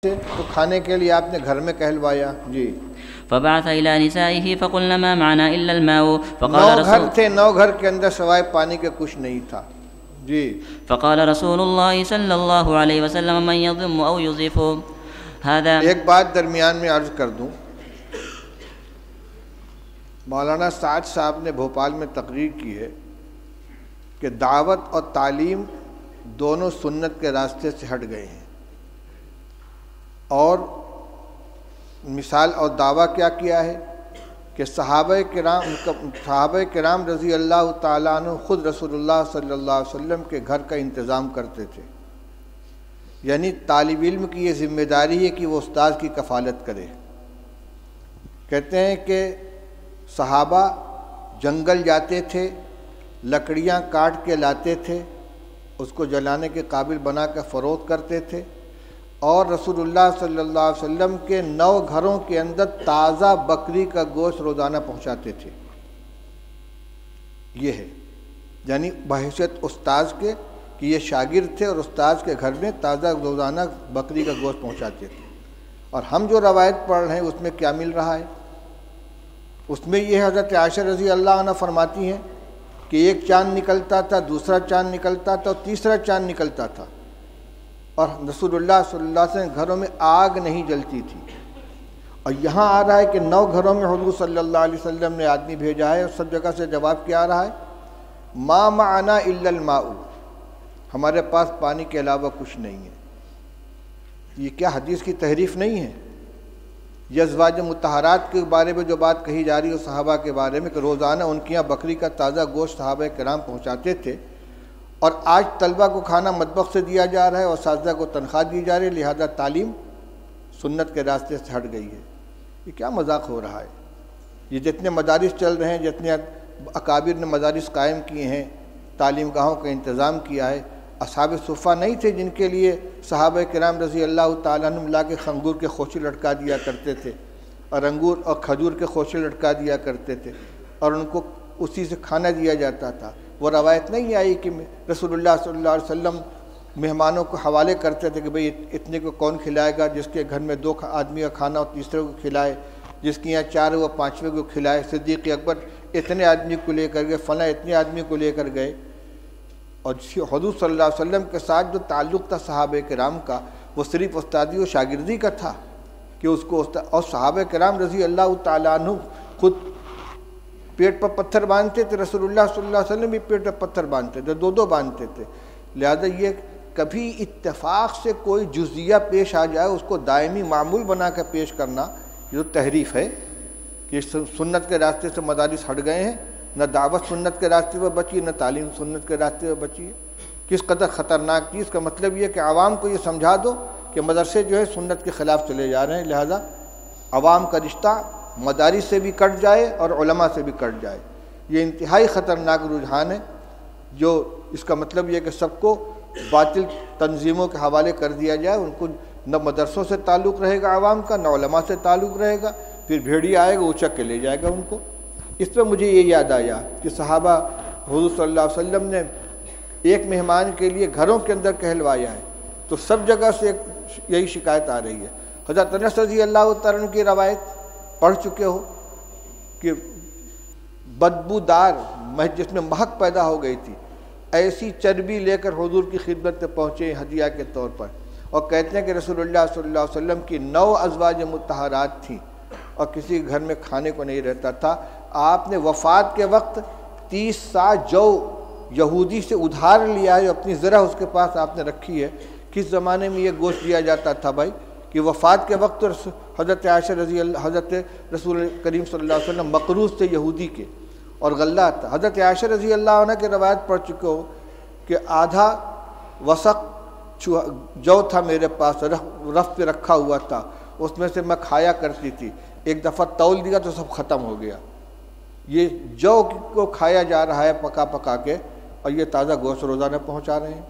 تو کھانے کے لیے آپ نے گھر میں کہلوایا. جی. فبعث إلى نسائه فقلن ما معنا إلا الماء. فقال 9 گھر تھے، 9 گھر کے اندر سوائے پانی کے کچھ نہیں تھا. جی. فقال رسول الله صلی اللہ علیہ وسلم من يضم أو يضيف هذا. ایک بات درمیان میں عرض کر دوں. مولانا سعد صاحب نے بھوپال میں تقریر کی ہے کہ دعوت اور تعلیم دونوں سنت کے راستے سے ہٹ گئے ہیں، اور مثال اور دعویٰ کیا کیا ہے کہ صحابہ کرام رضی اللہ تعالیٰ عنہ خود رسول اللہ صلی اللہ علیہ وسلم کے گھر کا انتظام کرتے تھے. یعنی طالب علم کی یہ ذمہ داری ہے کہ وہ استاد کی کفالت کرے. کہتے ہیں کہ صحابہ جنگل جاتے تھے، لکڑیاں کاٹ کے لاتے تھے، اس کو جلانے کے قابل بنا کر فروخت کرتے تھے، اور رسول اللہ صلی اللہ علیہ وسلم کے 9 گھروں کے اندر تازہ بکری کا گوشت روزانہ پہنچاتے تھے. یہ ہے یعنی بحیثیت استاذ کے کہ یہ شاگرد تھے اور استاذ کے گھر میں تازہ روزانہ بکری کا گوشت پہنچاتے تھے. اور ہم جو روایت پڑھ رہے ہیں اس میں کیا مل رہا ہے؟ اس میں یہ حضرت عائشہ رضی اللہ عنہ فرماتی ہیں کہ ایک چاند نکلتا تھا، دوسرا چاند نکلتا تھا اور تیسرا چاند نکلتا تھا، اور رسول اللہ صلی اللہ علیہ وسلم گھروں میں آگ نہیں جلتی تھی. اور یہاں آ رہا ہے کہ 9 گھروں میں حضور صلی اللہ علیہ وسلم نے آدمی بھیجا ہے، اور سب جگہ سے جواب کیا آ رہا ہے؟ ما معنا الا الماء، ہمارے پاس پانی کے علاوہ کچھ نہیں ہے. یہ کیا حدیث کی تحریف نہیں ہے؟ یہ ازواج مطہرات کے بارے میں جو بات کہی جا رہی ہے صحابہ کے بارے میں کہ روزانہ ان کے یہاں بکری کا تازہ گوشت صحابہ کرام پہنچاتے تھے، اور آج طلبہ کو کھانا مطبخ سے دیا جا رہا ہے اور اساتذہ کو تنخواہ دی جا رہی ہے، لہذا تعلیم سنت کے راستے سے ہٹ گئی ہے. یہ کیا مذاق ہو رہا ہے؟ یہ جتنے مدارس چل رہے ہیں، جتنے اکابر نے مدارس قائم کیے ہیں، تعلیم گاہوں کا انتظام کیا ہے، اصحاب صفہ نہیں تھے جن کے لیے صحابہ کرام رضی اللہ تعالیٰ عنہ لا کے انگور کے خوشے لٹکا دیا کرتے تھے، اور انگور اور کھجور کے خوشے لٹکا دیا کرتے تھے، اور ان کو اسی سے کھانا دیا جاتا تھا. وہ روایت نہیں آئی کہ رسول اللہ صلی اللہ علیہ وسلم مہمانوں کو حوالے کرتے تھے کہ بھئی اتنے کو کون کھلائے گا، جس کے گھر میں 2 آدمی کا کھانا ہو تیسرے کو کھلائے، جس کے یہاں 4 وہ 5ویں کو کھلائے. صدیق اکبر اتنے آدمی کو لے کر گئے، فلاں اتنے آدمی کو لے کر گئے. اور حضور صلی اللہ علیہ وسلم کے ساتھ جو تعلق تھا صحابہ کرام کا، وہ صرف استادی و شاگردی کا تھا کہ اس کو اور صحابہ کرام رضی اللہ تعالیٰ عنہ خود پیٹ پر پتھر باندھتے تھے، رسول اللہ صلی اللہ علیہ وسلم بھی پیٹ پر پتھر باندھتے تھے، 2 باندھتے تھے. لہذا یہ کبھی اتفاق سے کوئی جزیہ پیش آ جائے اس کو دائمی معمول بنا کر پیش کرنا، یہ تحریف ہے کہ سنت کے راستے سے مدارس ہٹ گئے ہیں. نہ دعوت سنت کے راستے پر بچی، نہ تعلیم سنت کے راستے پر بچی ہے. کس قدر خطرناک چیز کا مطلب یہ کہ عوام کو یہ سمجھا دو کہ مدرسے جو ہے سنت کے خلاف چلے جا رہے ہیں، لہذا عوام کا رشتہ مدارس سے بھی کٹ جائے اور علماء سے بھی کٹ جائے. یہ انتہائی خطرناک رجحان ہے، جو اس کا مطلب یہ کہ سب کو باطل تنظیموں کے حوالے کر دیا جائے. ان کو نہ مدرسوں سے تعلق رہے گا عوام کا، نہ علماء سے تعلق رہے گا، پھر بھیڑیا آئے گا اچک کے لے جائے گا ان کو. اس پہ مجھے یہ یاد آیا کہ صحابہ حضور صلی اللہ علیہ وسلم نے ایک مہمان کے لیے گھروں کے اندر کہلوایا ہے، تو سب جگہ سے یہی شکایت آ رہی ہے. حضرت انس رضی اللہ تعالیٰ عنہ کی روایت پڑھ چکے ہو کہ بدبودار جس میں مہک پیدا ہو گئی تھی، ایسی چربی لے کر حضور کی خدمت میں پہنچے ہدیہ کے طور پر، اور کہتے ہیں کہ رسول اللہ صلی اللہ علیہ وسلم کی 9 ازواج مطہرات تھیں اور کسی گھر میں کھانے کو نہیں رہتا تھا. آپ نے وفات کے وقت 30 سا جو یہودی سے ادھار لیا ہے، اپنی ذرا اس کے پاس آپ نے رکھی ہے. کس زمانے میں یہ گوشت دیا جاتا تھا بھائی کہ وفات کے وقت حضرت عائشہ حضرت رسول کریم صلی اللہ علیہ وسلم مقروض تھے یہودی کے، اور غلہ تھا. حضرت عائشہ رضی اللہ عنہ کی روایت پڑھ چکے ہو کہ آدھا وسق جو تھا میرے پاس، رف پہ رکھا ہوا تھا، اس میں سے میں کھایا کرتی تھی. ایک دفعہ تول دیا تو سب ختم ہو گیا. یہ جو کو کھایا جا رہا ہے پکا پکا کے، اور یہ تازہ گوشت روزانہ پہنچا رہے ہیں.